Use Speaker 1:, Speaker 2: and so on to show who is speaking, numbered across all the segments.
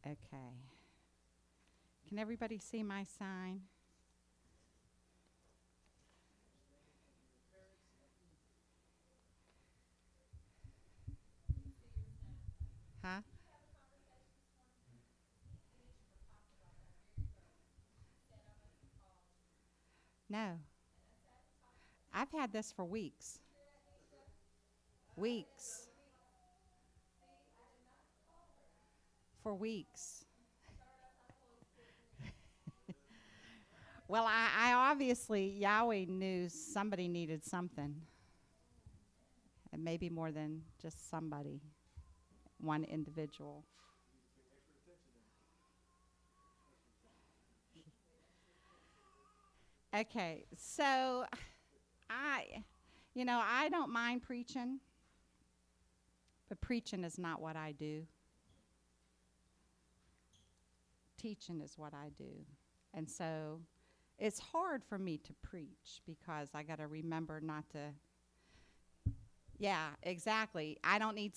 Speaker 1: Okay. Can everybody see my sign? Huh? No. I've had this for weeks. Weeks. For weeks. Well, I obviously, Yahweh knew somebody needed something. And maybe more than just somebody, one individual. Okay, so I don't mind preaching, but preaching is not what I do. Teaching is what I do. And so it's hard for me to preach because I got to remember not to. Yeah, exactly. I don't need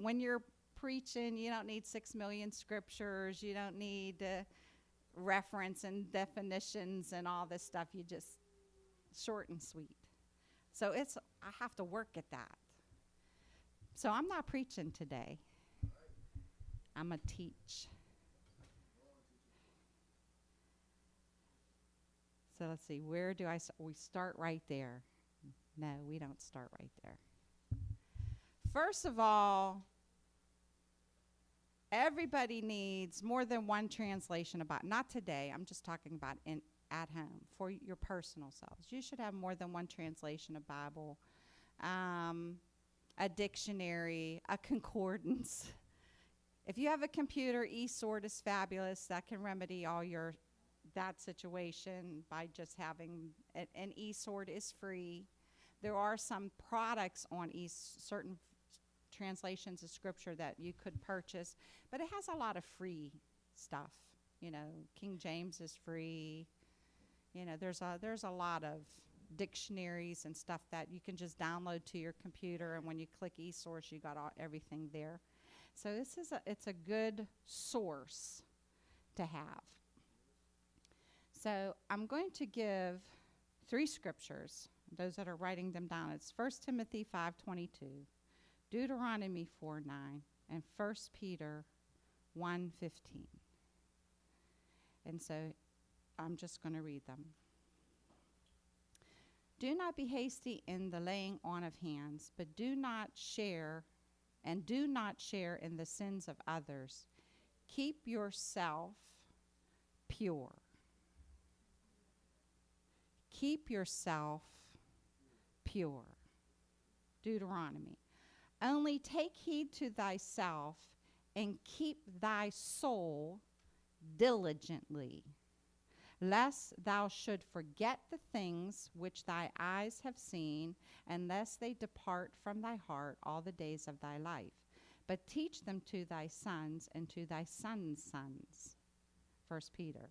Speaker 1: when you're preaching, you don't need 6 million scriptures. You don't need reference and definitions and all this stuff. You just short and sweet. So I have to work at that. So I'm not preaching today. I'm going to teach. So let's see, where do we start right there? No, we don't start right there. First of all, everybody needs more than one translation about, not today, I'm just talking about at home for your personal selves. You should have more than one translation of Bible, a dictionary, a concordance. If you have a computer, eSword is fabulous. That can remedy all that situation by just having an eSword is free. There are some products on certain translations of scripture that you could purchase, but it has a lot of free stuff. King James is free. There's a lot of dictionaries and stuff that you can just download to your computer, and when you click eSource, you got everything there. So it's a good source to have. So I'm going to give 3 scriptures. Those that are writing them down, it's 1 Timothy 5:22, Deuteronomy 4:9, and 1 Peter 1:15. And so I'm just going to read them. Do not be hasty in the laying on of hands, but do not share in the sins of others. Keep yourself pure. Keep yourself pure. Deuteronomy. Only take heed to thyself and keep thy soul diligently, lest thou should forget the things which thy eyes have seen, and lest they depart from thy heart all the days of thy life. But teach them to thy sons and to thy sons' sons. 1 Peter.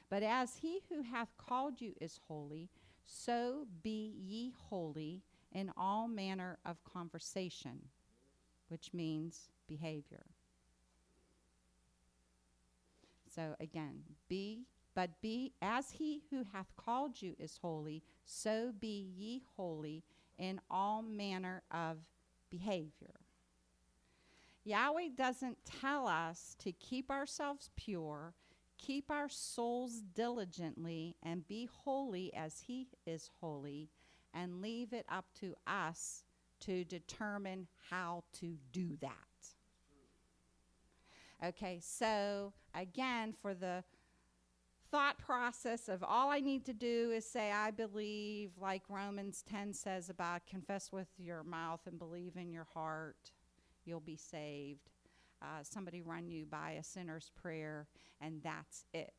Speaker 1: But as he who hath called you is holy, so be ye holy in all manner of conversation, which means behavior. So again, be as he who hath called you is holy, so be ye holy in all manner of behavior. Yahweh doesn't tell us to keep ourselves pure, keep our souls diligently, and be holy as he is holy, and leave it up to us to determine how to do that. Okay, so again, for the thought process of all I need to do is say I believe, like Romans 10 says about confess with your mouth and believe in your heart, you'll be saved. Somebody run you by a sinner's prayer, and that's it.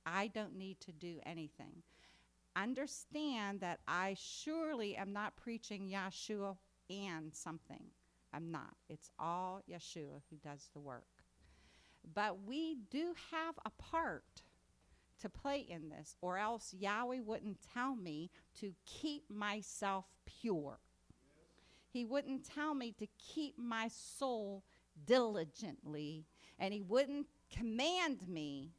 Speaker 1: I don't need to do anything. Understand that I surely am not preaching Yahshua and something. I'm not. It's all Yahshua who does the work. But we do have a part to play in this, or else Yahweh wouldn't tell me to keep myself pure. He wouldn't tell me to keep my soul diligently, and he wouldn't command me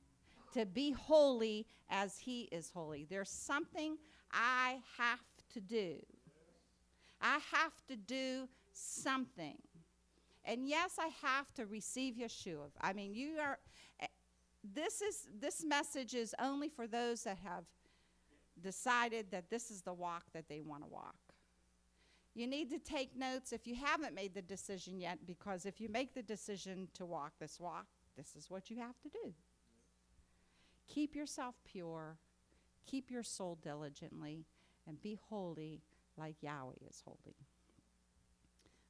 Speaker 1: to be holy as he is holy. There's something I have to do. I have to do something. And yes, I have to receive Yahshua. I mean, this message is only for those that have decided that this is the walk that they want to walk. You need to take notes if you haven't made the decision yet, because if you make the decision to walk, this is what you have to do. Keep yourself pure, keep your soul diligently, and be holy like Yahweh is holy.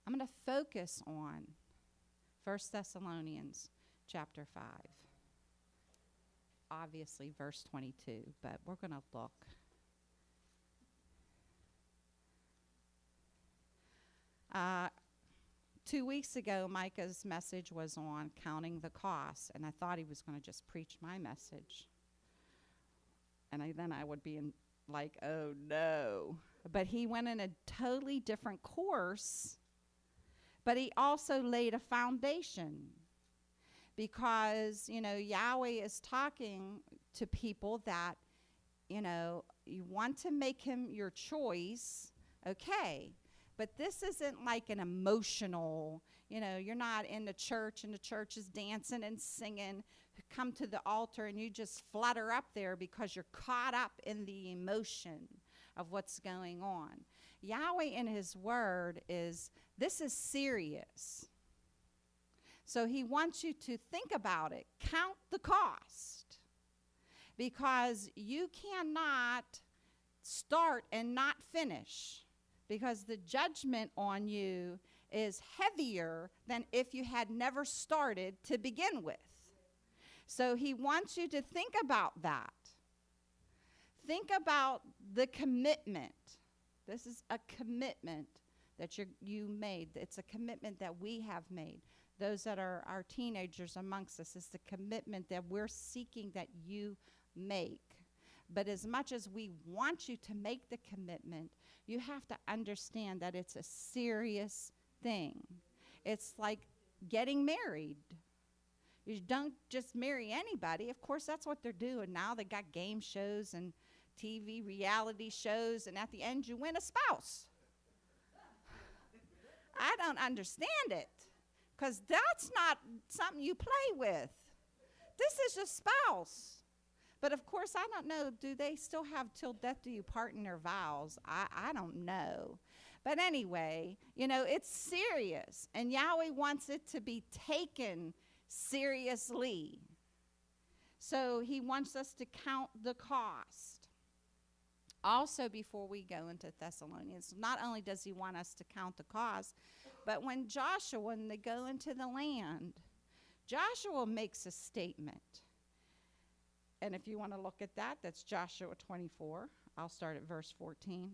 Speaker 1: I'm going to focus on 1 Thessalonians chapter 5. Obviously, verse 22, but we're going to look. Uh, 2 weeks ago, Micah's message was on counting the cost, and I thought he was going to just preach my message. And then I would be like, oh no. But he went in a totally different course, but he also laid a foundation. Because, Yahweh is talking to people that, you want to make him your choice, okay. But this isn't like an emotional, you're not in the church and the church is dancing and singing. Come to the altar and you just flutter up there because you're caught up in the emotion of what's going on. Yahweh in his word this is serious. So he wants you to think about it. Count the cost. Because you cannot start and not finish. Because the judgment on you is heavier than if you had never started to begin with. So he wants you to think about that. Think about the commitment. This is a commitment that you made. It's a commitment that we have made. Those that are our teenagers amongst us, is the commitment that we're seeking that you make. But as much as we want you to make the commitment, you have to understand that it's a serious thing. It's like getting married. You don't just marry anybody. Of course, that's what they're doing now. They got game shows and TV reality shows, and at the end you win a spouse. I don't understand it. Because that's not something you play with. This is your spouse. But of course, I don't know, do they still have till death do you part in their vows? I don't know. But anyway, it's serious. And Yahweh wants it to be taken seriously. So he wants us to count the cost. Also, before we go into Thessalonians, not only does he want us to count the cost, but when they go into the land, Joshua makes a statement. And if you want to look at that, that's Joshua 24. I'll start at verse 14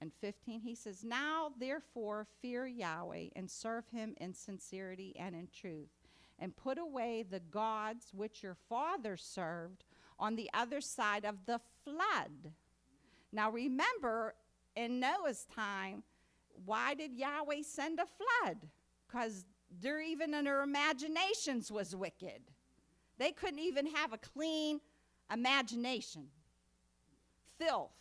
Speaker 1: and 15. He says, "Now therefore fear Yahweh and serve him in sincerity and in truth, and put away the gods which your fathers served on the other side of the flood." Now remember, in Noah's time, why did Yahweh send a flood? Because even in their imaginations was wicked. They couldn't even have a clean imagination. Filth.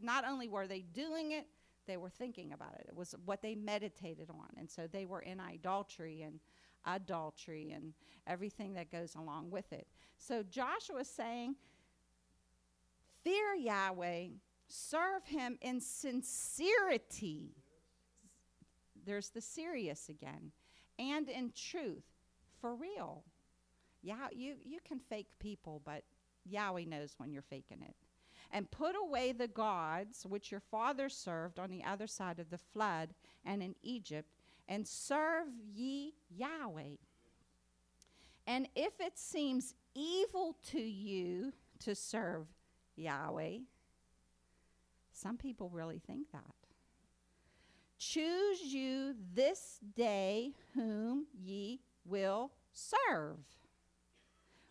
Speaker 1: Not only were they doing it, they were thinking about it. It was what they meditated on. And so they were in idolatry and adultery and everything that goes along with it. So Joshua is saying, fear Yahweh, serve him in sincerity. There's the serious again. And in truth, for real. Yeah, you can fake people, but Yahweh knows when you're faking it. And put away the gods which your fathers served on the other side of the flood and in Egypt, and serve ye Yahweh. And if it seems evil to you to serve Yahweh, some people really think that. Choose you this day whom ye will serve,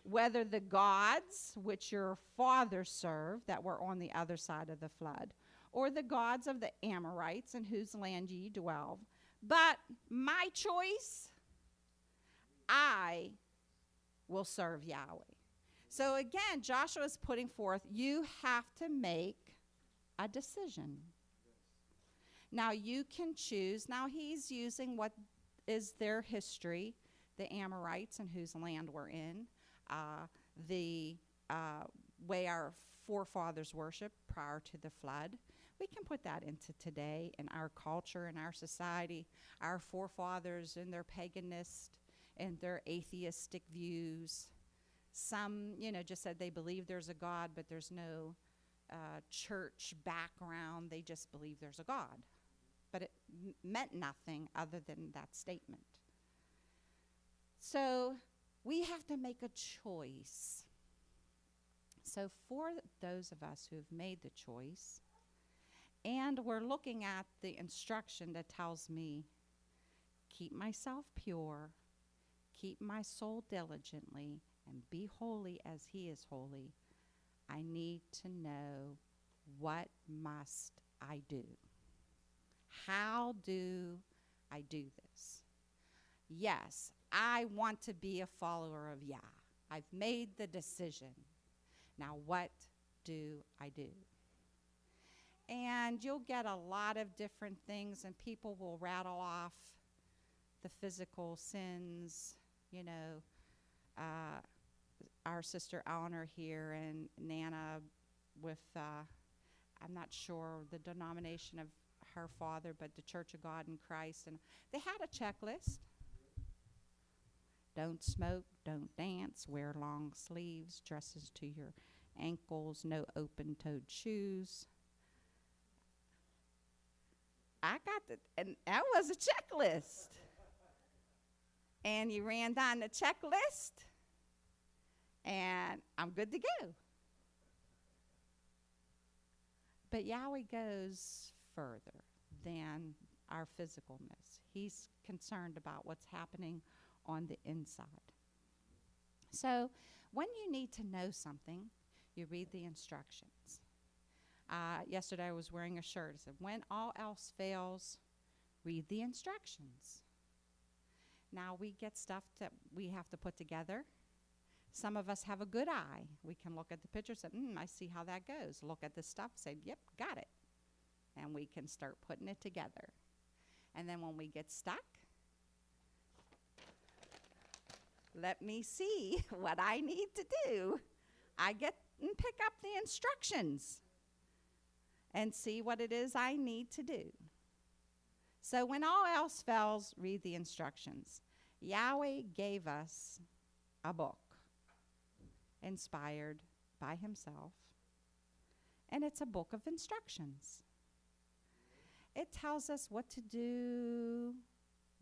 Speaker 1: whether the gods which your fathers served that were on the other side of the flood, or the gods of the Amorites in whose land ye dwell. But my choice, I will serve Yahweh. So again, Joshua is putting forth, you have to make a decision. Now you can choose. Now he's using what is their history, the Amorites and whose land we're in, the way our forefathers worshiped prior to the flood. We can put that into today in our culture, in our society. Our forefathers and their paganist and their atheistic views. Some, just said they believe there's a God, but there's no church background. They just believe there's a God. But it meant nothing other than that statement. So we have to make a choice. So for those of us who have made the choice, and we're looking at the instruction that tells me, keep myself pure, keep my soul diligently, and be holy as he is holy, I need to know, what must I do? How do I do this? Yes, I want to be a follower of Yah. I've made the decision. Now what do I do? And you'll get a lot of different things, and people will rattle off the physical sins, our sister Eleanor here and Nana with, I'm not sure the denomination of her father, but the Church of God in Christ. And they had a checklist. Don't smoke, don't dance, wear long sleeves, dresses to your ankles, no open-toed shoes. I got and that was a checklist. And you ran down the checklist, and I'm good to go. But Yahweh goes further than our physicalness. He's concerned about what's happening on the inside. So when you need to know something, you read the instructions. Yesterday I was wearing a shirt. It said, when all else fails, read the instructions. Now we get stuff that we have to put together. Some of us have a good eye. We can look at the picture and say, I see how that goes. Look at the stuff, say, yep, got it. And we can start putting it together. And then when we get stuck, let me see what I need to do. I get and pick up the instructions and see what it is I need to do. So when all else fails, read the instructions. Yahweh gave us a book inspired by himself, and it's a book of instructions. It tells us what to do,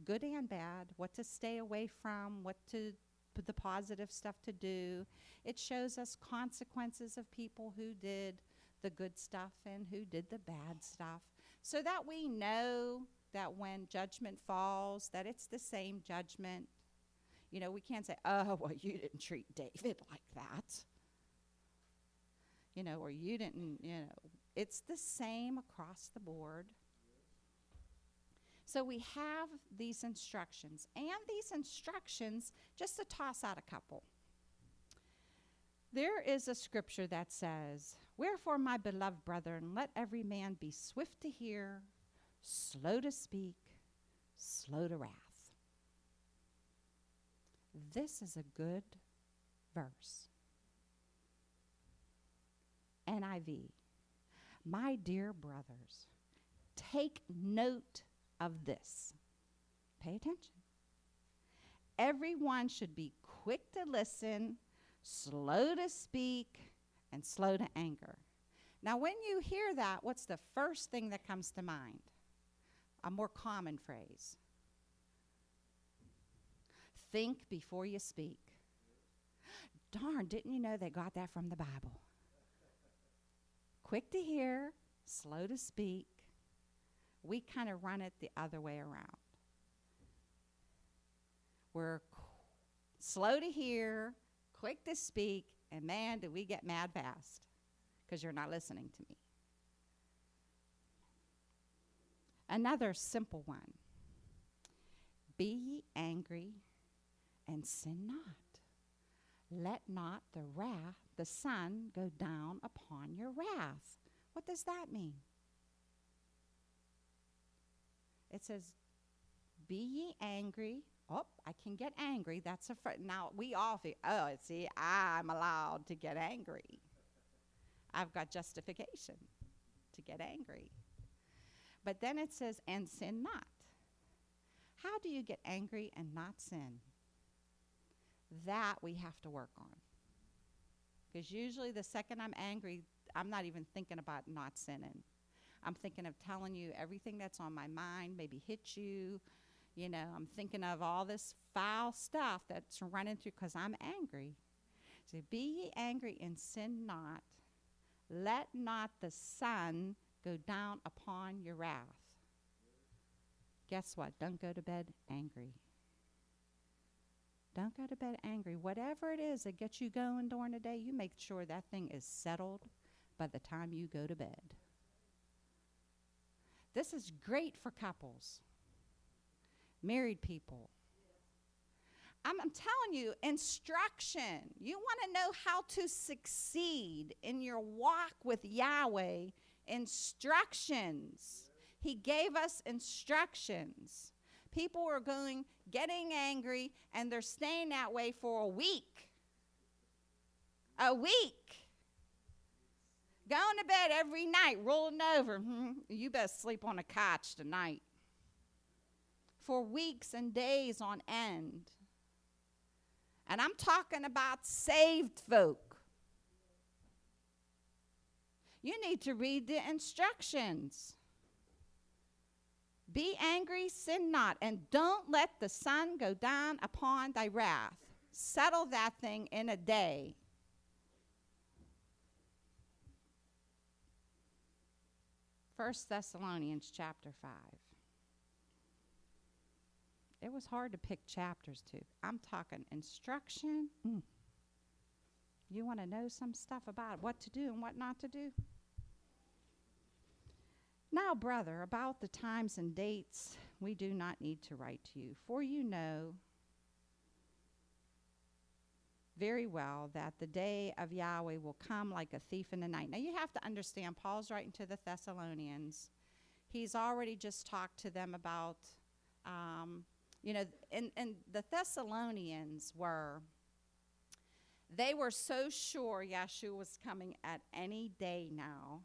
Speaker 1: good and bad, what to stay away from, what to put the positive stuff to do. It shows us consequences of people who did the good stuff and who did the bad stuff, so that we know that when judgment falls, that it's the same judgment. We can't say, oh, well, you didn't treat David like that. Or you didn't, It's the same across the board. So we have these instructions. And these instructions, just to toss out a couple. There is a scripture that says, wherefore, my beloved brethren, let every man be swift to hear, slow to speak, slow to wrath. This is a good verse. NIV. My dear brothers, take note of this. Pay attention. Everyone should be quick to listen, slow to speak, and slow to anger. Now, when you hear that, what's the first thing that comes to mind? A more common phrase. Think before you speak. Darn, didn't you know they got that from the Bible? Quick to hear, slow to speak. We kind of run it the other way around. We're slow to hear, quick to speak, and man, do we get mad fast because you're not listening to me. Another simple one. Be ye angry and sin not. let not the sun go down upon your wrath. What does that mean? It says, be ye angry. Oh, I can get angry. That's now we all think, oh, see, I'm allowed to get angry. I've got justification to get angry. But then it says, and sin not. How do you get angry and not sin? That we have to work on. Because usually the second I'm angry, I'm not even thinking about not sinning. I'm thinking of telling you everything that's on my mind, maybe hit you. You know, I'm thinking of all this foul stuff that's running through because I'm angry. So be ye angry and sin not. Let not the sun go down upon your wrath. Guess what? Don't go to bed angry. Don't go to bed angry. Whatever it is that gets you going during the day, you make sure that thing is settled by the time you go to bed. This is great for couples, married people. I'm telling you, instruction. You want to know how to succeed in your walk with Yahweh. Instructions. He gave us instructions. People are getting angry, and they're staying that way for a week. A week. Going to bed every night, rolling over. You best sleep on a couch tonight. For weeks and days on end. And I'm talking about saved folk. You need to read the instructions. Be angry, sin not, and don't let the sun go down upon thy wrath. Settle that thing in a day. First Thessalonians chapter 5. It was hard to pick chapters to. I'm talking instruction. You want to know some stuff about what to do and what not to do? Now, brother, about the times and dates, we do not need to write to you, for you know very well that the day of Yahweh will come like a thief in the night. Now, you have to understand, Paul's writing to the Thessalonians. He's already just talked to them about, and the Thessalonians they were so sure Yahshua was coming at any day now.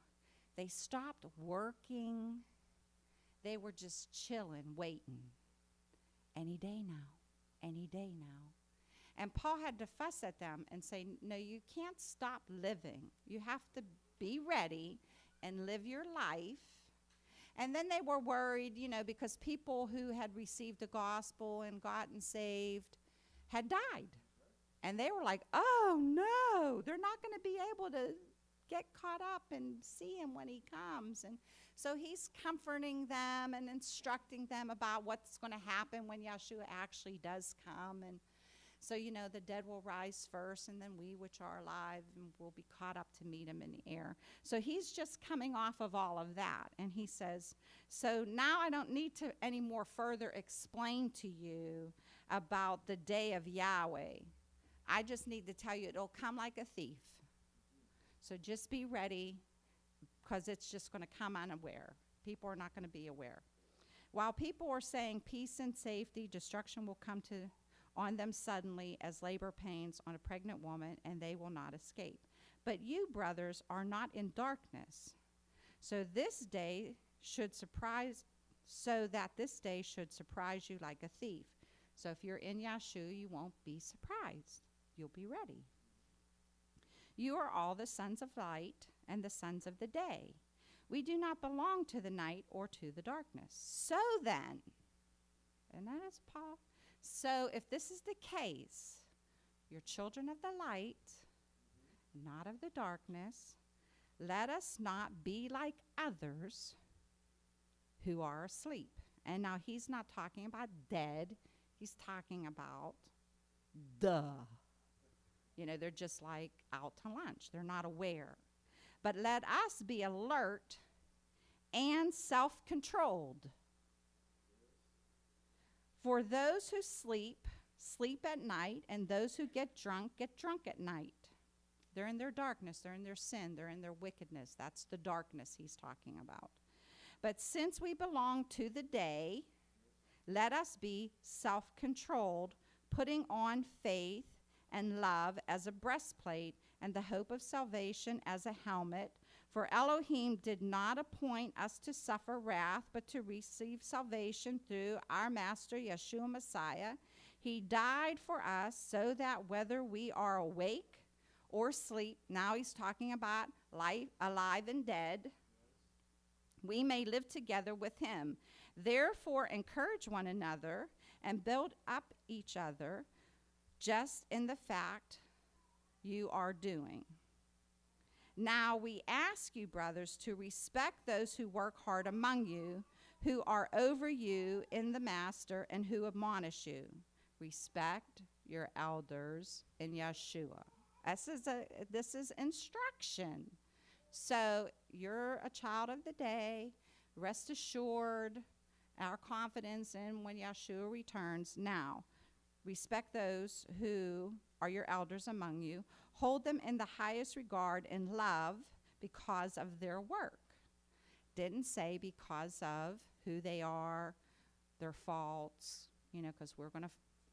Speaker 1: They stopped working. They were just chilling, waiting. Any day now. Any day now. And Paul had to fuss at them and say, no, you can't stop living. You have to be ready and live your life. And then they were worried, because people who had received the gospel and gotten saved had died. And they were like, oh, no, they're not going to be able to get caught up and see him when he comes. And so he's comforting them and instructing them about what's going to happen when Yahshua actually does come. And so, the dead will rise first, and then we which are alive will be caught up to meet him in the air. So he's just coming off of all of that. And he says, so now I don't need to any more further explain to you about the day of Yahweh. I just need to tell you it'll come like a thief. So just be ready, because it's just going to come unaware. People are not going to be aware. While people are saying peace and safety, destruction will come on them suddenly as labor pains on a pregnant woman, and they will not escape. But you, brothers, are not in darkness. So that this day should surprise you like a thief. So if you're in Yahshua, you won't be surprised. You'll be ready. You are all the sons of light and the sons of the day. We do not belong to the night or to the darkness. So then, and that is Paul. So if this is the case, you're children of the light, not of the darkness. Let us not be like others who are asleep. And now he's not talking about dead. He's talking about they're just like out to lunch. They're not aware. But let us be alert and self-controlled. For those who sleep, sleep at night, and those who get drunk at night. They're in their darkness, they're in their sin, they're in their wickedness. That's the darkness he's talking about. But since we belong to the day, let us be self-controlled, putting on faith and love as a breastplate and the hope of salvation as a helmet. For Elohim did not appoint us to suffer wrath, but to receive salvation through our Master Yahshua Messiah. He died for us so that whether we are awake or asleep, now he's talking about life, alive and dead, we may live together with him. Therefore, encourage one another and build up each other, just in the fact you are doing. Now we ask you, brothers, to respect those who work hard among you, who are over you in the master, and who admonish you. Respect your elders in Yahshua. This is instruction. So you're a child of the day. Rest assured, our confidence in when Yahshua returns. Now, respect those who are your elders among you. Hold them in the highest regard and love because of their work. Didn't say because of who they are, their faults, because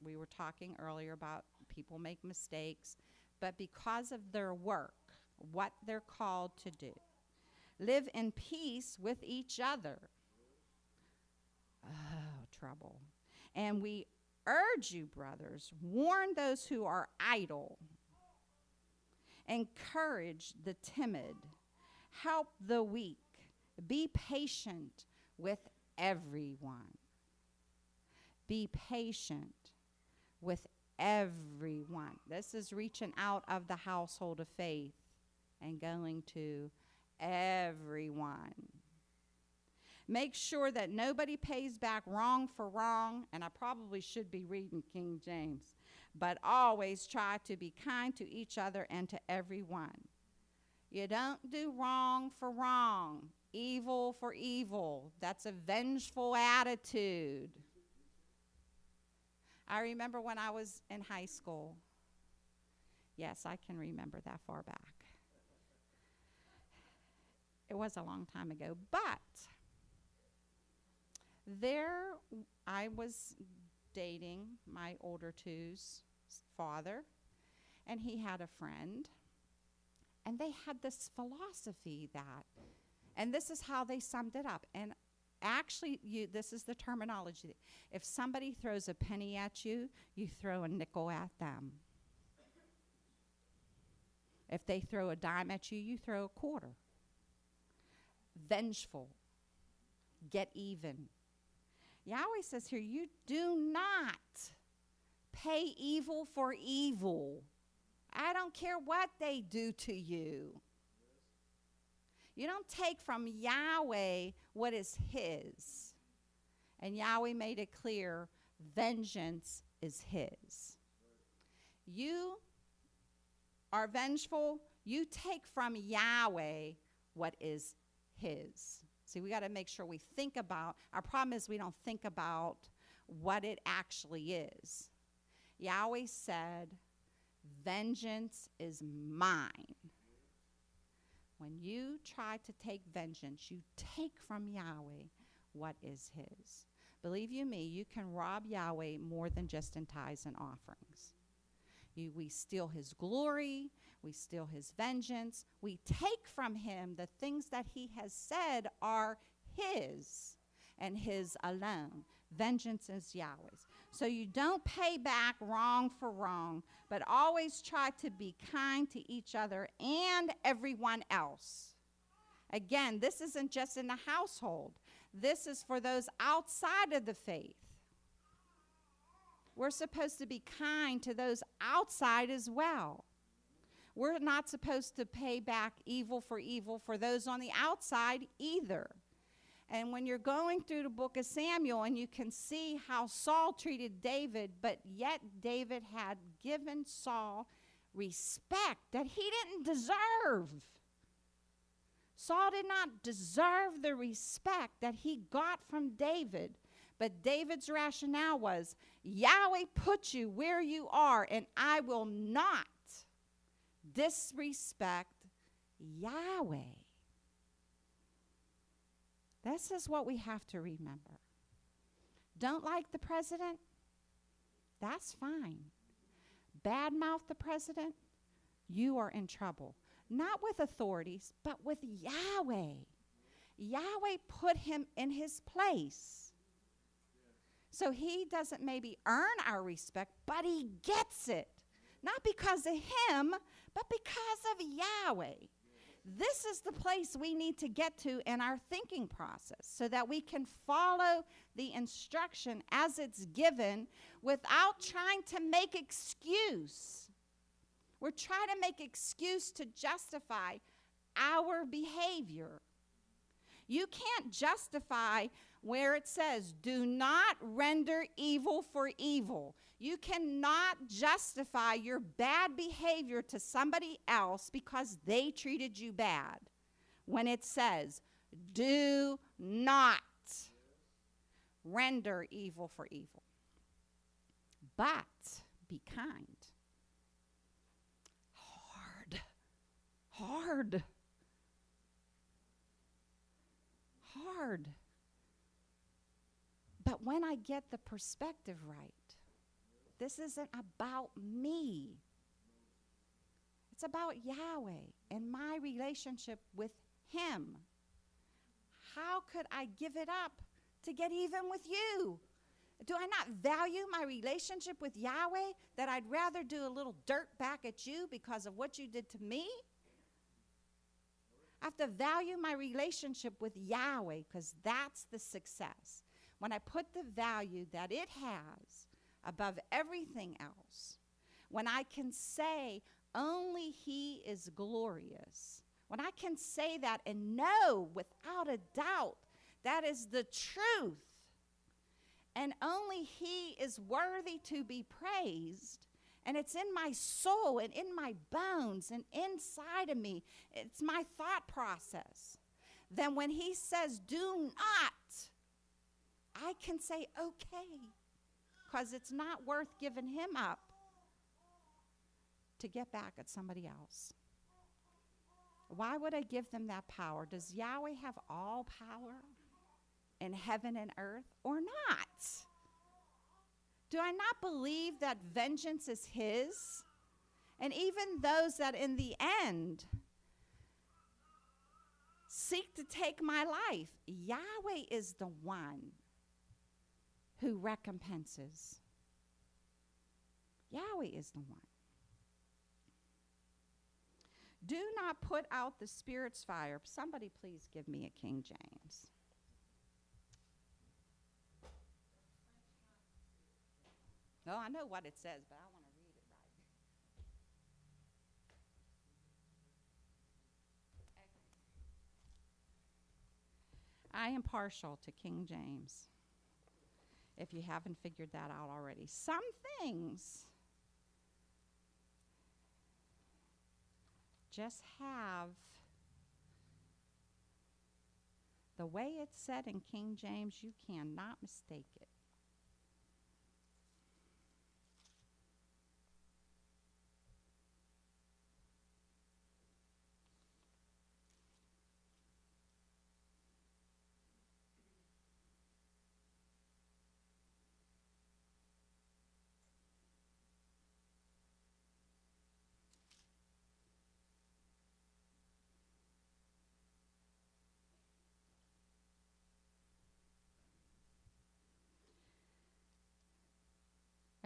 Speaker 1: we were talking earlier about people make mistakes, but because of their work, what they're called to do. Live in peace with each other. Oh, trouble. And we urge you, brothers, warn those who are idle. Encourage the timid. Help the weak. Be patient with everyone. Be patient with everyone. This is reaching out of the household of faith and going to everyone. Make sure that nobody pays back wrong for wrong, and I probably should be reading King James, but always try to be kind to each other and to everyone. You don't do wrong for wrong, evil for evil. That's a vengeful attitude. I remember when I was in high school. Yes, I can remember that far back. It was a long time ago, but there I was dating my older two's father, and he had a friend, and they had this philosophy that, and this is how they summed it up, and actually, this is the terminology. If somebody throws a penny at you, you throw a nickel at them. If they throw a dime at you, you throw a quarter. Vengeful. Get even. Yahweh says here, you do not pay evil for evil. I don't care what they do to you. You don't take from Yahweh what is his. And Yahweh made it clear, vengeance is his. You are vengeful, you take from Yahweh what is his. See, we got to make sure we think about, our problem is we don't think about what it actually is. Yahweh said, vengeance is mine. When you try to take vengeance, you take from Yahweh what is his. Believe you me, you can rob Yahweh more than just in tithes and offerings. We steal his glory, we steal his vengeance, we take from him the things that he has said are his and his alone. Vengeance is Yahweh's. So you don't pay back wrong for wrong, but always try to be kind to each other and everyone else. Again, this isn't just in the household. This is for those outside of the faith. We're supposed to be kind to those outside as well. We're not supposed to pay back evil for those on the outside either. And when you're going through the book of Samuel and you can see how Saul treated David, but yet David had given Saul respect that he didn't deserve. Saul did not deserve the respect that he got from David. But David's rationale was, Yahweh put you where you are, and I will not disrespect Yahweh. This is what we have to remember. Don't like the president? That's fine. Badmouth the president? You are in trouble. Not with authorities, but with Yahweh. Yahweh put him in his place. So he doesn't maybe earn our respect, but he gets it. Not because of him, but because of Yahweh. This is the place we need to get to in our thinking process so that we can follow the instruction as it's given without trying to make excuse. We're trying to make excuse to justify our behavior. You can't justify where it says, do not render evil for evil. You cannot justify your bad behavior to somebody else because they treated you bad. When it says, do not render evil for evil, but be kind. Hard. But when I get the perspective right, this isn't about me. It's about Yahweh and my relationship with him. How could I give it up to get even with you? Do I not value my relationship with Yahweh that I'd rather do a little dirt back at you because of what you did to me? I have to value my relationship with Yahweh because that's the success. When I put the value that it has above everything else, when I can say only he is glorious, when I can say that and know without a doubt that is the truth, and only he is worthy to be praised, and it's in my soul and in my bones and inside of me, it's my thought process, then when he says do not, I can say okay, because it's not worth giving him up to get back at somebody else. Why would I give them that power? Does Yahweh have all power in heaven and earth or not? Do I not believe that vengeance is his? And even those that in the end seek to take my life, Yahweh is the one who recompenses. Yahweh is the one. Do not put out the Spirit's fire. Somebody please give me a King James. Oh, I know what it says, but I want to read it right. I am partial to King James, if you haven't figured that out already. Some things just have the way it's said in King James, you cannot mistake it.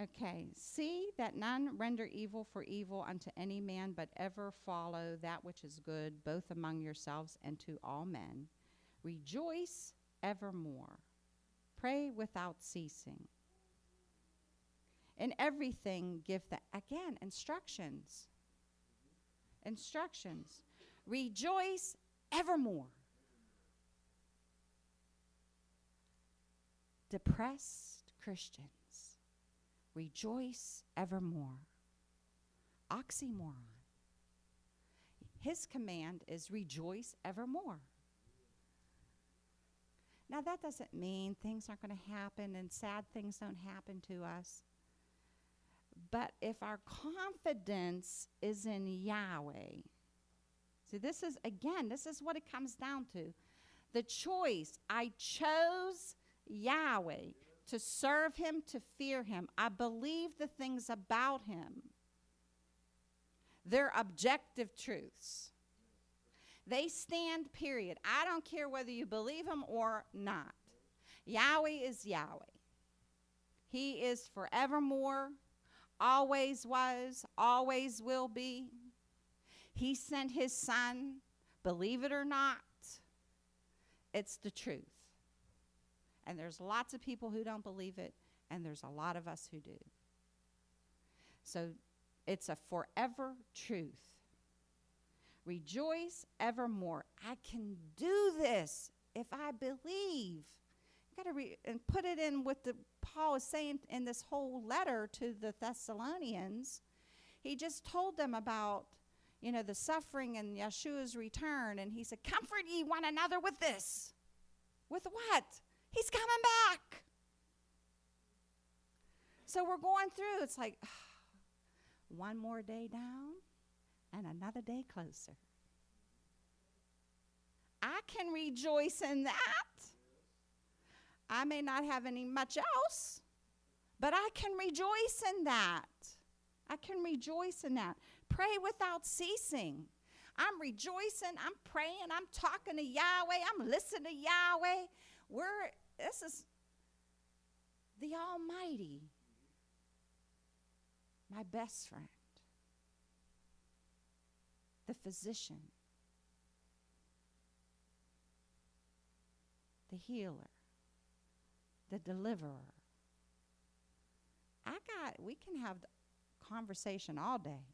Speaker 1: Okay, see that none render evil for evil unto any man, but ever follow that which is good, both among yourselves and to all men. Rejoice evermore. Pray without ceasing. In everything give instructions. Instructions. Rejoice evermore. Depressed Christians. Rejoice evermore. Oxymoron. His command is rejoice evermore. Now, that doesn't mean things aren't going to happen and sad things don't happen to us. But if our confidence is in Yahweh, see, this is what it comes down to. The choice. I chose Yahweh to serve him, to fear him. I believe the things about him. They're objective truths. They stand, period. I don't care whether you believe him or not. Yahweh is Yahweh. He is forevermore, always was, always will be. He sent his son, believe it or not. It's the truth. And there's lots of people who don't believe it, and there's a lot of us who do. So it's a forever truth. Rejoice evermore. I can do this if I believe. Got to and put it in what Paul is saying in this whole letter to the Thessalonians. He just told them about, the suffering and Yahshua's return, and he said, "Comfort ye one another with this." With what? He's coming back. So we're going through. It's like one more day down and another day closer. I can rejoice in that. I may not have any much else, but I can rejoice in that. I can rejoice in that. Pray without ceasing. I'm rejoicing. I'm praying. I'm talking to Yahweh. I'm listening to Yahweh. This is the Almighty, my best friend, the physician, the healer, the deliverer. We can have conversation all day.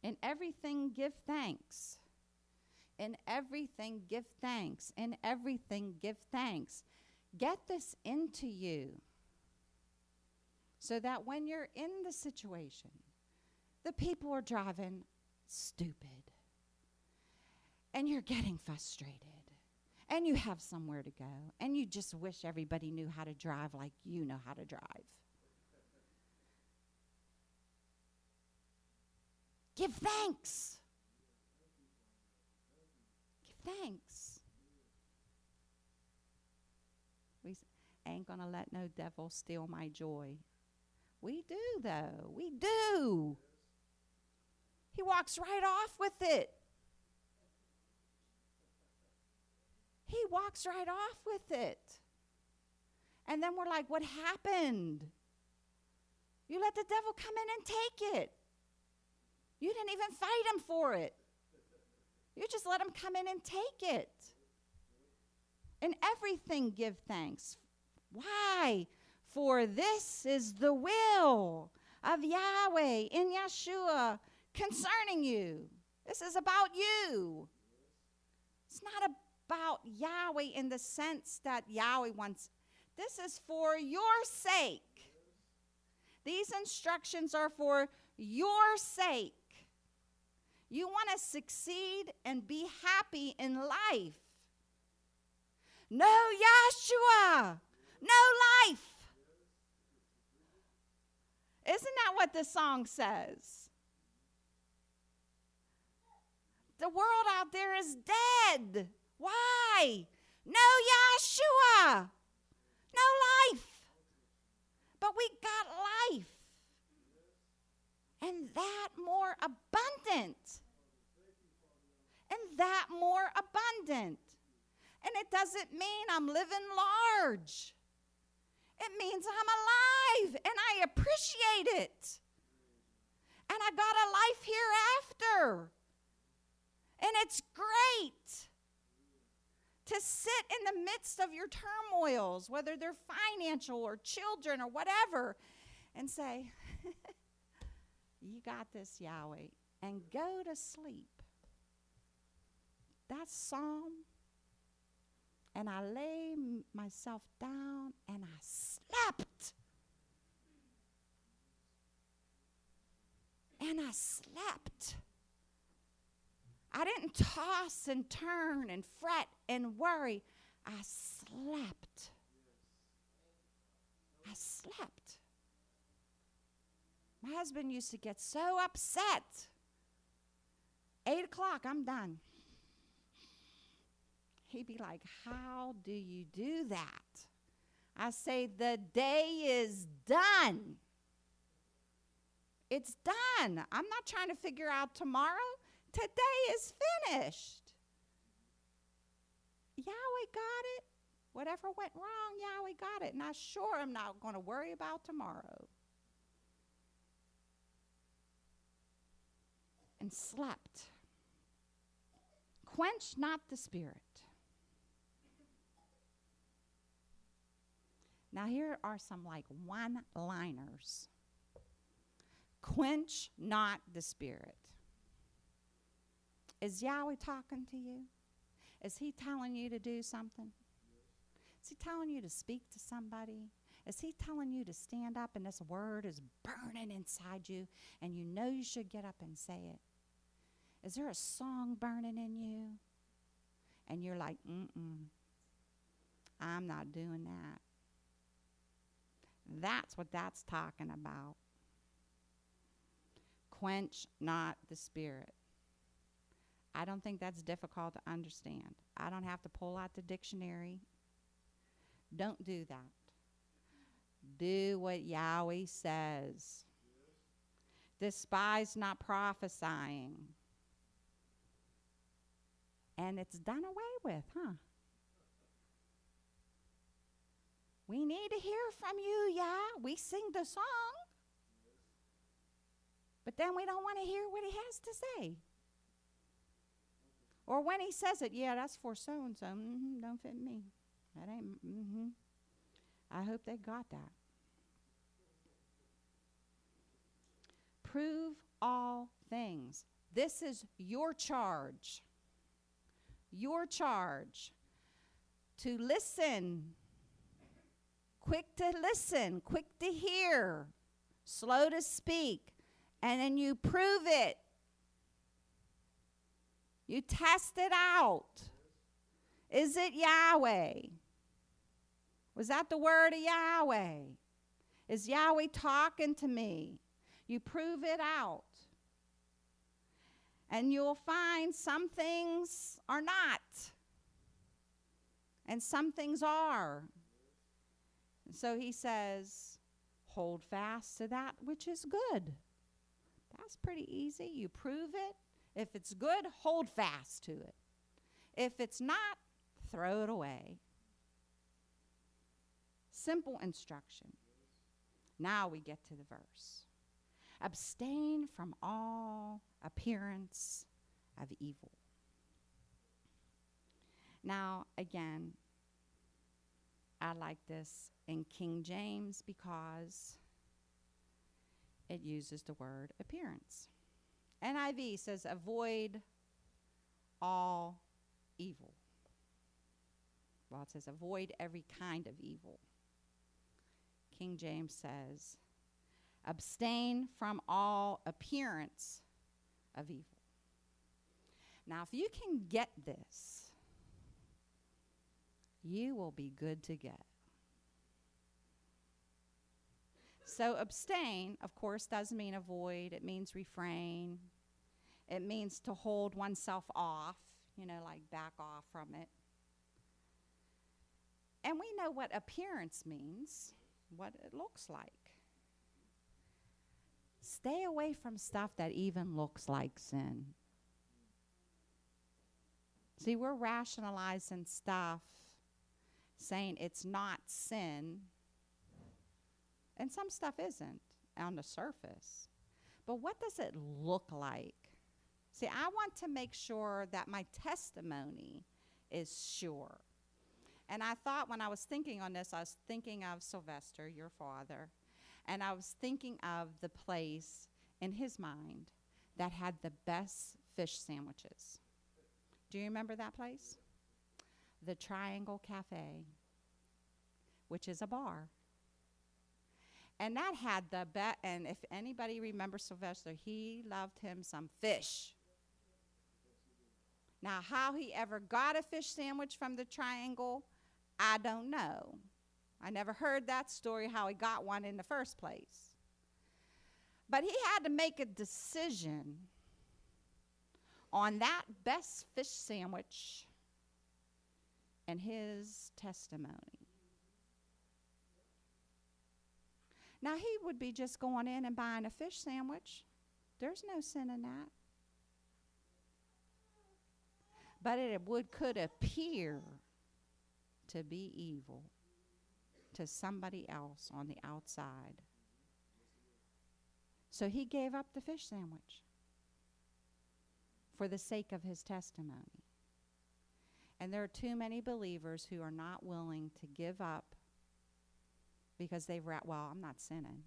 Speaker 1: In everything, give thanks. In everything, give thanks. In everything, give thanks. Get this into you so that when you're in the situation, the people are driving stupid, and you're getting frustrated, and you have somewhere to go, and you just wish everybody knew how to drive like you know how to drive. Give thanks. Give thanks. We ain't going to let no devil steal my joy. We do, though. We do. He walks right off with it. He walks right off with it. And then we're like, what happened? You let the devil come in and take it. You didn't even fight him for it. You just let him come in and take it. In everything, give thanks. Why? For this is the will of Yahweh in Yahshua concerning you. This is about you. It's not about Yahweh in the sense that Yahweh wants. This is for your sake. These instructions are for your sake. You want to succeed and be happy in life. No Yahshua, no life. Isn't that what the song says? The world out there is dead. Why? No Yahshua, no life. But we got life. And that more abundant. And that more abundant. And it doesn't mean I'm living large. It means I'm alive and I appreciate it. And I got a life hereafter. And it's great to sit in the midst of your turmoils, whether they're financial or children or whatever, and say, you got this, Yahweh, and go to sleep. That psalm, and I lay myself down and I slept. And I slept. I didn't toss and turn and fret and worry. I slept. I slept. My husband used to get so upset. 8 o'clock, I'm done. He'd be like, how do you do that? I say, the day is done. It's done. I'm not trying to figure out tomorrow. Today is finished. Yahweh got it. Whatever went wrong, Yahweh got it. And I sure am not going to worry about tomorrow. And slept. Quench not the spirit. Now here are some like one-liners. Quench not the spirit. Is Yahweh talking to you? Is he telling you to do something? Is he telling you to speak to somebody? Is he telling you to stand up and this word is burning inside you and you know you should get up and say it? Is there a song burning in you? And you're like, I'm not doing that. That's what that's talking about. Quench not the spirit. I don't think that's difficult to understand. I don't have to pull out the dictionary. Don't do that. Do what Yahweh says. Despise not prophesying. And it's done away with, huh? We need to hear from you, Yah. We sing the song. But then we don't want to hear what he has to say. Or when he says it, yeah, that's for so-and-so. Don't fit me. That ain't, I hope they got that. Prove all things. This is your charge. Your charge. To listen. Quick to listen. Quick to hear. Slow to speak. And then you prove it. You test it out. Is it Yahweh? Was that the word of Yahweh? Is Yahweh talking to me? You prove it out. And you'll find some things are not. And some things are. So he says, hold fast to that which is good. That's pretty easy. You prove it. If it's good, hold fast to it. If it's not, throw it away. Simple instruction. Now we get to the verse. Abstain from all appearance of evil. Now, again, I like this in King James because it uses the word appearance. NIV says avoid all evil. Well, it says avoid every kind of evil. King James says abstain from all appearance of evil. Now, if you can get this, you will be good to go. So abstain, of course, doesn't mean avoid. It means refrain. It means to hold oneself off, like back off from it. And we know what appearance means, what it looks like. Stay away from stuff that even looks like sin. See, we're rationalizing stuff, saying it's not sin. And some stuff isn't on the surface. But what does it look like? See, I want to make sure that my testimony is sure. And I thought when I was thinking on this, I was thinking of Sylvester, your father. And I was thinking of the place in his mind that had the best fish sandwiches. Do you remember that place? The Triangle Cafe, which is a bar. And that had the best, and if anybody remembers Sylvester, he loved him some fish. Now, how he ever got a fish sandwich from the triangle, I don't know. I never heard that story, how he got one in the first place. But he had to make a decision on that best fish sandwich and his testimony. Now, he would be just going in and buying a fish sandwich. There's no sin in that. But it could appear to be evil to somebody else on the outside. So he gave up the fish sandwich for the sake of his testimony. And there are too many believers who are not willing to give up because well, I'm not sinning.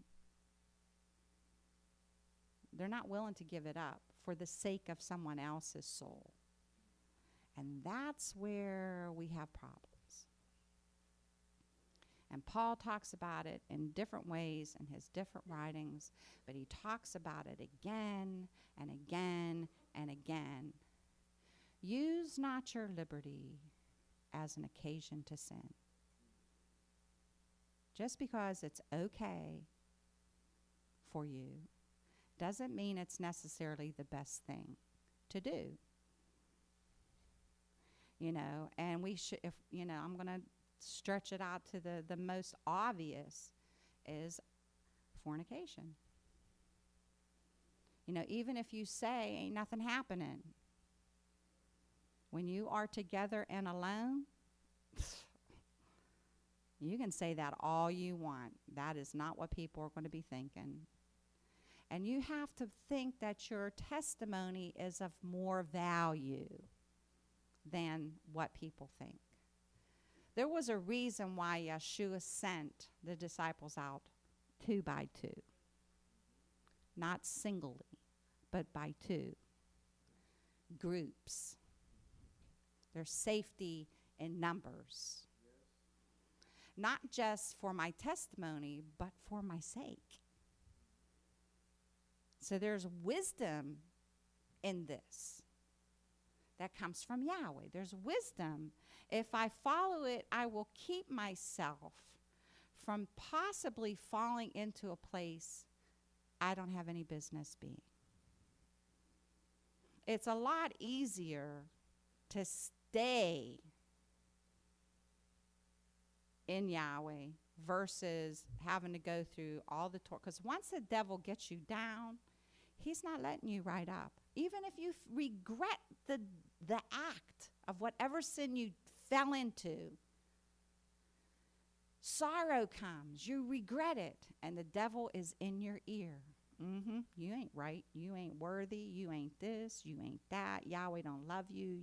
Speaker 1: They're not willing to give it up for the sake of someone else's soul. And that's where we have problems. And Paul talks about it in different ways in his different writings, but he talks about it again and again and again. Use not your liberty as an occasion to sin. Just because it's okay for you doesn't mean it's necessarily the best thing to do. And we should, I'm going to stretch it out to the most obvious is fornication. Even if you say ain't nothing happening, when you are together and alone, you can say that all you want. That is not what people are going to be thinking. And you have to think that your testimony is of more value than what people think. There was a reason why Yahshua sent the disciples out 2 by 2. Not singly, but by 2. Groups. There's safety in numbers. Not just for my testimony, but for my sake. So there's wisdom in this that comes from Yahweh. There's wisdom. If I follow it, I will keep myself from possibly falling into a place I don't have any business being. It's a lot easier to stay in Yahweh versus having to go through all the torture. Because once the devil gets you down, he's not letting you right up. Even if you regret the act of whatever sin you fell into, sorrow comes, you regret it, and the devil is in your ear. You ain't right, you ain't worthy, you ain't this, you ain't that, Yahweh don't love you,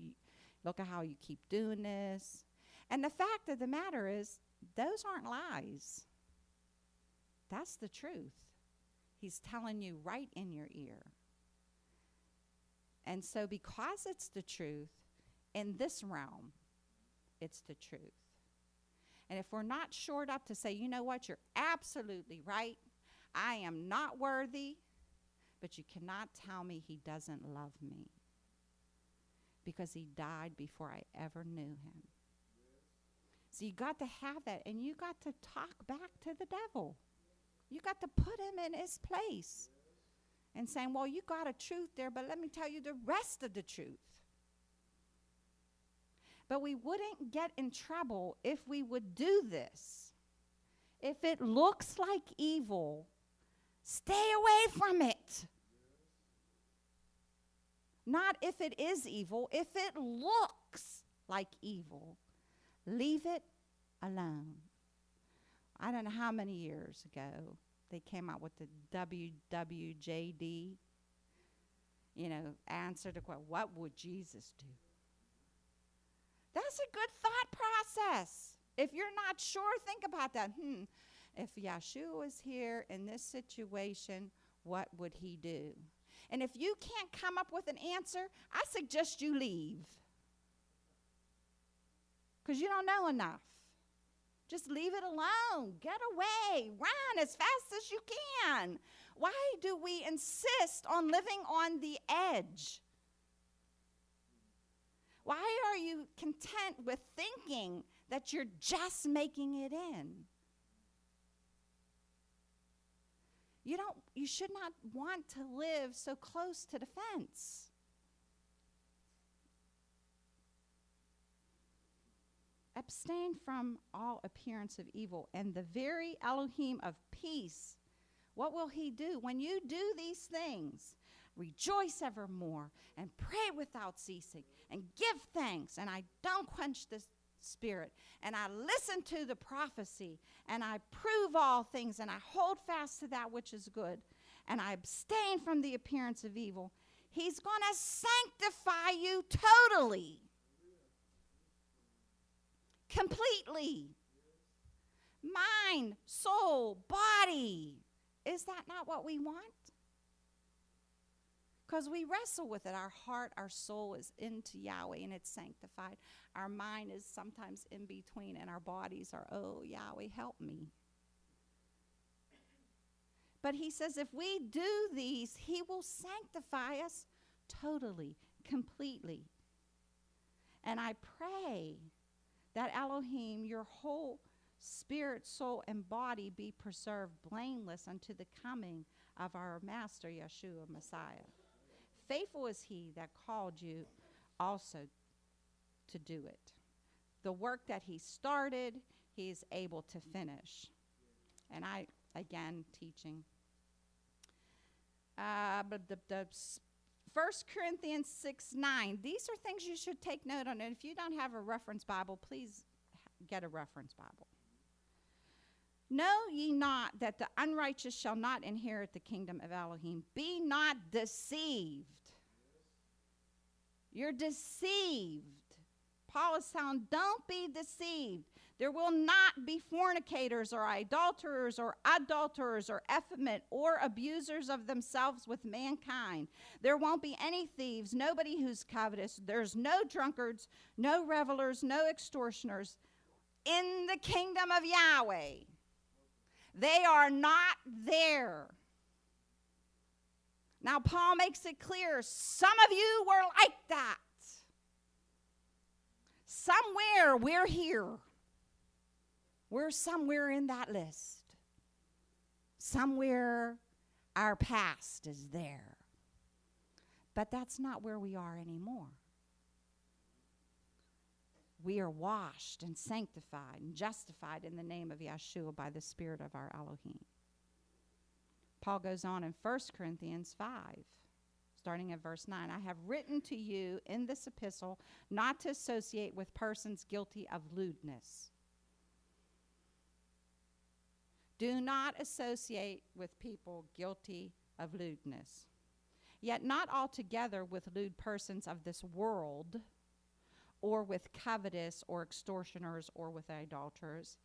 Speaker 1: look at how you keep doing this. And the fact of the matter is, those aren't lies. That's the truth. He's telling you right in your ear. And so because it's the truth, in this realm, it's the truth. And if we're not shored up to say, you know what, you're absolutely right, I am not worthy, but you cannot tell me he doesn't love me, because he died before I ever knew him. So you got to have that, and you got to talk back to the devil. You got to put him in his place and saying, well, you got a truth there, but let me tell you the rest of the truth. But we wouldn't get in trouble if we would do this. If it looks like evil, stay away from it. Not if it is evil. If it looks like evil, leave it alone. I don't know how many years ago they came out with the WWJD, answer to question, what would Jesus do? That's a good thought process. If you're not sure, think about that. If Yahshua was here in this situation, what would he do? And if you can't come up with an answer, I suggest you leave. Because you don't know enough. Just leave it alone. Get away. Run as fast as you can. Why do we insist on living on the edge? content with thinking that you're just making it in. You should not want to live so close to the fence. Abstain from all appearance of evil, and the very Elohim of peace. What will he do? When you do these things, rejoice evermore, and pray without ceasing, and give thanks, and I don't quench the spirit, and I listen to the prophecy, and I prove all things, and I hold fast to that which is good, and I abstain from the appearance of evil. He's going to sanctify you totally, completely. Mind, soul, body. Is that not what we want? Because we wrestle with it. Our heart, our soul is into Yahweh and it's sanctified. Our mind is sometimes in between, and our bodies are, oh, Yahweh, help me. But he says if we do these, he will sanctify us totally, completely. And I pray that Elohim, your whole spirit, soul, and body be preserved blameless unto the coming of our Master Yahshua Messiah. Faithful is he that called you also to do it. The work that he started, he is able to finish. And I, again, teaching. 1 Corinthians 6:9. These are things you should take note on. And if you don't have a reference Bible, please get a reference Bible. Know ye not that the unrighteous shall not inherit the kingdom of Elohim? Be not deceived. You're deceived. Paul is telling, don't be deceived. There will not be fornicators or idolaters or adulterers or effeminate or abusers of themselves with mankind. There won't be any thieves, nobody who's covetous. There's no drunkards, no revelers, no extortioners in the kingdom of Yahweh. They are not there. Now, Paul makes it clear, some of you were like that. Somewhere we're here. We're somewhere in that list. Somewhere our past is there. But that's not where we are anymore. We are washed and sanctified and justified in the name of Yahshua by the Spirit of our Elohim. Paul goes on in 1 Corinthians 5, starting at verse 9. I have written to you in this epistle not to associate with persons guilty of lewdness. Do not associate with people guilty of lewdness. Yet not altogether with lewd persons of this world, or with covetous or extortioners or with idolaters.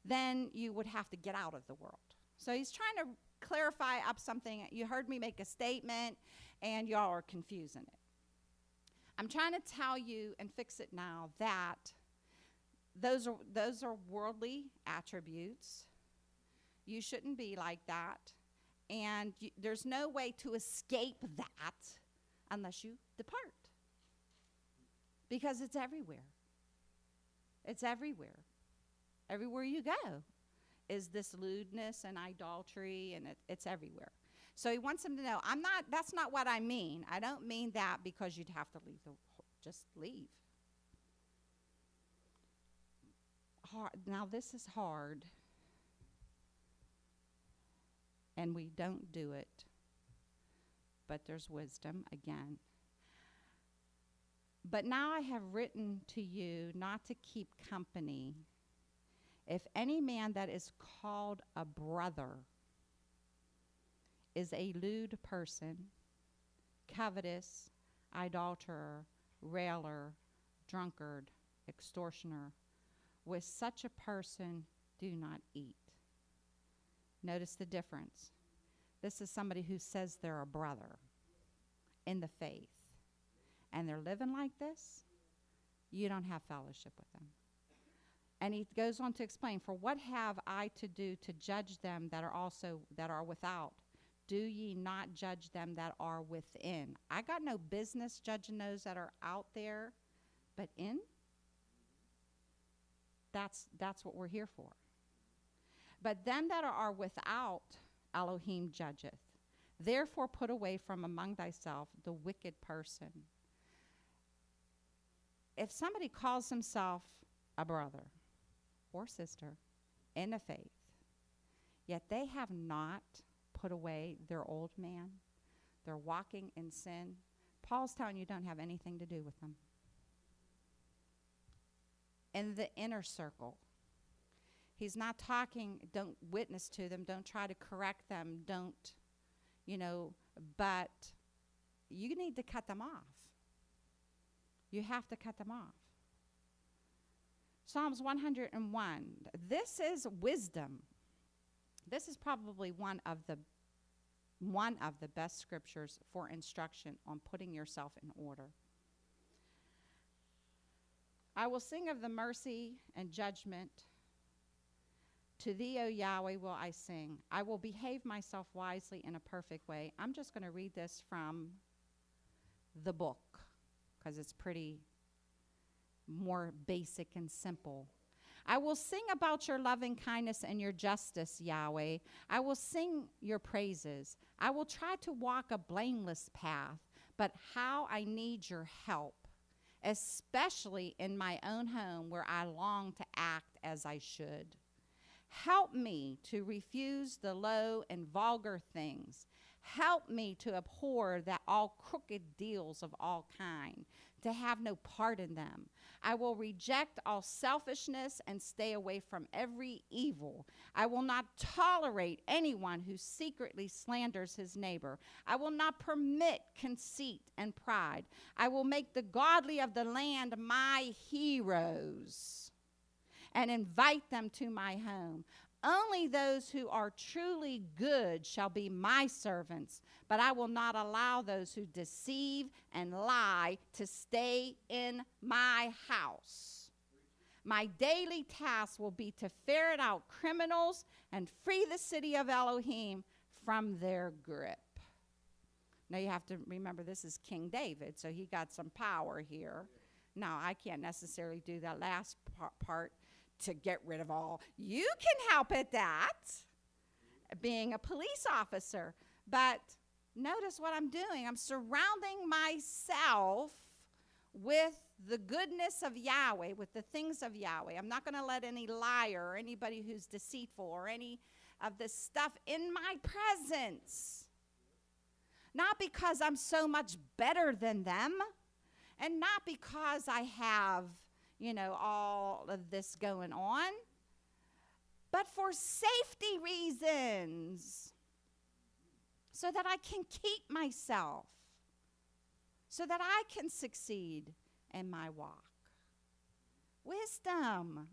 Speaker 1: Then you would have to get out of the world. So he's trying to clarify up something. You heard me make a statement, and y'all are confusing it. I'm trying to tell you and fix it now that those are worldly attributes. You shouldn't be like that. And there's no way to escape that unless you depart. Because it's everywhere. It's everywhere. Everywhere you go is this lewdness and idolatry, and it's everywhere. So he wants them to know, that's not what I mean. I don't mean that because you'd have to leave. Just leave. Now this is hard. And we don't do it. But there's wisdom again. But now I have written to you not to keep company. If any man that is called a brother is a lewd person, covetous, idolater, railer, drunkard, extortioner, with such a person do not eat. Notice the difference. This is somebody who says they're a brother in the faith. And they're living like this, you don't have fellowship with them. And he goes on to explain, for what have I to do to judge them that are without? Do ye not judge them that are within? I got no business judging those that are out there, but in, that's what we're here for. But them that are without Elohim judgeth. Therefore put away from among thyself the wicked person. If somebody calls himself a brother or sister in the faith, yet they have not put away their old man, they're walking in sin, Paul's telling you don't have anything to do with them. In the inner circle, he's not talking, don't witness to them, don't try to correct them, don't, but you need to cut them off. You have to cut them off. Psalms 101. This is wisdom. This is probably one of the best scriptures for instruction on putting yourself in order. I will sing of the mercy and judgment. To thee, O Yahweh, will I sing. I will behave myself wisely in a perfect way. I'm just going to read this from the book because it's pretty more basic and simple. I will sing about your loving kindness and your justice, Yahweh. I will sing your praises. I will try to walk a blameless path, but how I need your help, especially in my own home where I long to act as I should. Help me to refuse the low and vulgar things. Help me to abhor that all crooked deals of all kind, to have no part in them. I will reject all selfishness and stay away from every evil. I will not tolerate anyone who secretly slanders his neighbor. I will not permit conceit and pride. I will make the godly of the land my heroes and invite them to my home. Only those who are truly good shall be my servants, but I will not allow those who deceive and lie to stay in my house. My daily task will be to ferret out criminals and free the city of Elohim from their grip. Now you have to remember this is King David, so he got some power here. Now I can't necessarily do that last part to get rid of all. You can help at that, being a police officer. But notice what I'm doing. I'm surrounding myself with the goodness of Yahweh, with the things of Yahweh. I'm not going to let any liar or anybody who's deceitful or any of this stuff in my presence. Not because I'm so much better than them, and not because I have all of this going on, but for safety reasons, so that I can keep myself, so that I can succeed in my walk. Wisdom.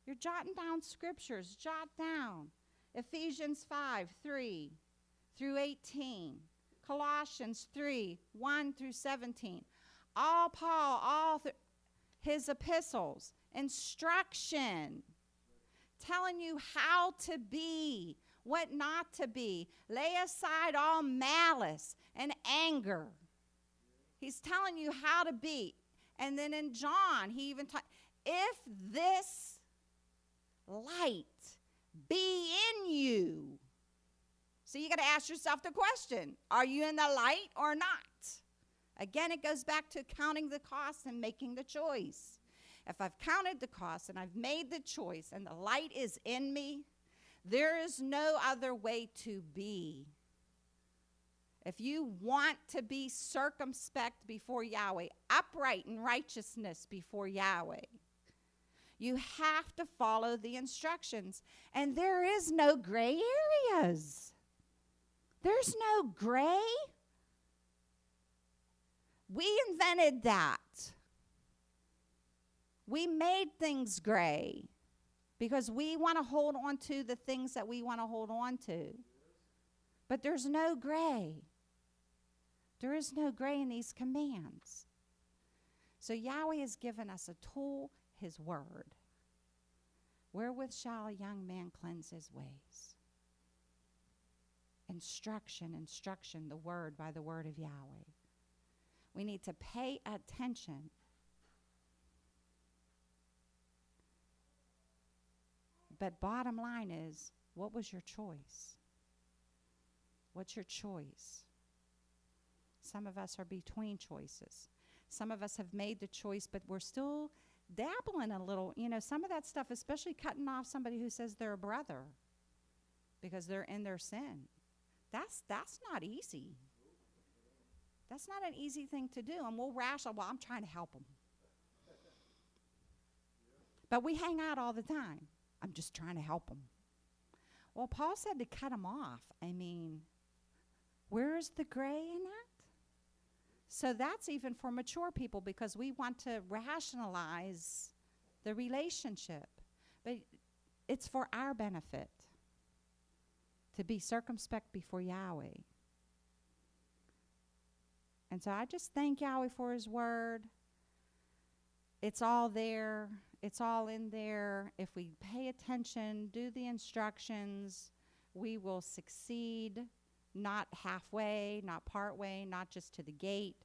Speaker 1: You're jotting down scriptures. Jot down Ephesians 5:3 through 18, Colossians 3:1 through 17. All Paul, his epistles, instruction, telling you how to be, what not to be. Lay aside all malice and anger. He's telling you how to be. And then in John, he even taught, if this light be in you. So you got to ask yourself the question, are you in the light or not? Again, it goes back to counting the cost and making the choice. If I've counted the cost and I've made the choice and the light is in me, there is no other way to be. If you want to be circumspect before Yahweh, upright in righteousness before Yahweh, you have to follow the instructions. And there is no gray areas. There's no gray. We invented that. We made things gray because we want to hold on to the things that we want to hold on to. But there's no gray. There is no gray in these commands. So Yahweh has given us a tool, his word. Wherewith shall a young man cleanse his ways? Instruction, the word by the word of Yahweh. We need to pay attention But bottom line is, what was your choice? What's your choice? Some of us are between choices. Some of us have made the choice, but we're still dabbling a little. Some of that stuff, especially cutting off somebody who says they're a brother because they're in their sin. That's not easy. That's not an easy thing to do. And we'll rationalize, well, I'm trying to help them. But we hang out all the time. I'm just trying to help them. Well, Paul said to cut them off. I mean, where's the gray in that? So that's even for mature people, because we want to rationalize the relationship. But it's for our benefit to be circumspect before Yahweh. And so I just thank Yahweh for his word. It's all there. It's all in there. If we pay attention, do the instructions, we will succeed. Not halfway, not part way, not just to the gate,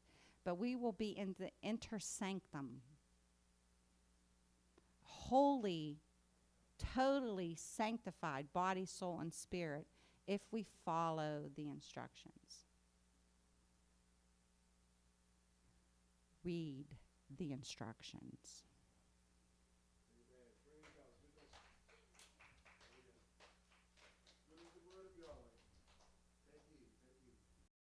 Speaker 1: but we will be in the inter sanctum. Holy, totally sanctified, body, soul, and spirit, if we follow the instructions. Read the instructions.